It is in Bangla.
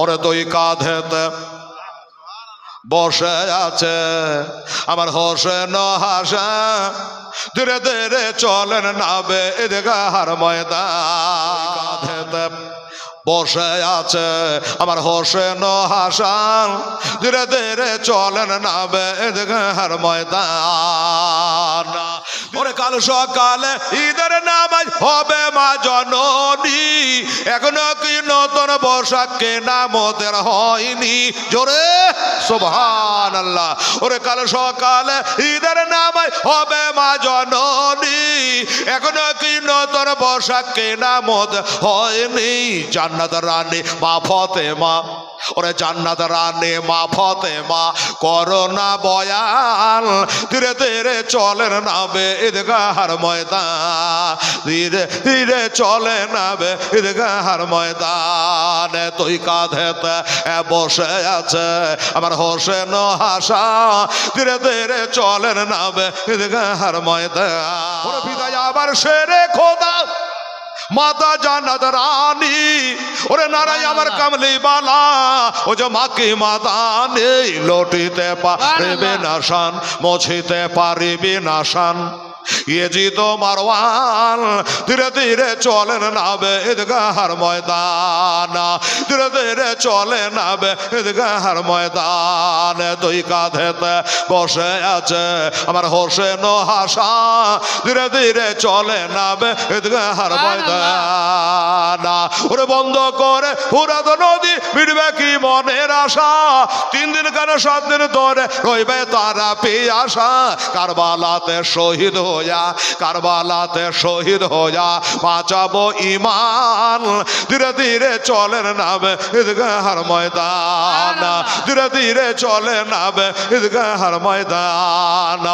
ওরে দুই কাঁধেতে বসে আছে আমার হোসেন হাসান, ধীরে ধীরে চলেন নাবে ঈদগাহর ময়দান। কাঁধেতে বসে আছে আমার হোসেন হাসান, ধীরে ধীরে চলেন নাবে ঈদগাহর ময়দান। ওরে কাল সকালে ঈদের নামাজ হবে মা জননী, এখনো কি নতুন পোশাক কেনা মোদের হয়নি? জোরে সুবহানাল্লাহ। ওরে কাল সকালে ঈদের নামাজ হবে মা জননী, এখনো কি নতুন পোশাক কেনা মোদের হয়নি? জান্নাত রানী মা ফাতেমা, ওরে জান্নাত রানী মা ফাতেমা করোনা বয়ান, ধীরে ধীরে চলেন নাবে ঈদগাহর ময়দান, ধীরে ধীরে চলে নাবে ঈদগাহর ময়দান। তুই কাঁধেতে বসে আছে আমার হোসেন হাসান, ধীরে ধীরে চলেন নাবে ঈদগাহর ময়দান। ওরে বিদায় আবার শেরে খোদা মাতা জান্নাত রানী, ওরে নারাই আমার কামলি বালা, ও যে মাকে মাদানে লটিতে পারিবে না শান, মুছিতে পারিবে না শান। ইয়েজিদ মারওয়ান, ধীরে ধীরে চলেন নাবে ঈদগাহর ময়দান, ধীরে ধীরে চলে নাবে ঈদগাহর ময়দান। দুই কাঁধেতে বসে আছে আমার হোসেন হাসান, ধীরে ধীরে চলে নাবে ঈদগাহর ময়দান। ওরে বন্ধ করে ফুরাত নদী মিটবে কি মনের আশা, 3 দিন কেন 7 দিন ধরে রইবে তারা পিয়াসা। কারবালাতে শহীদ হইয়া, কারবালাতে শহীদ হইয়া বাঁচাবো ইমান, ধীরে ধীরে চলেন নাবে ঈদগাহর ময়দান, ধীরে ধীরে চলে নাবে ঈদগাহর ময়দান।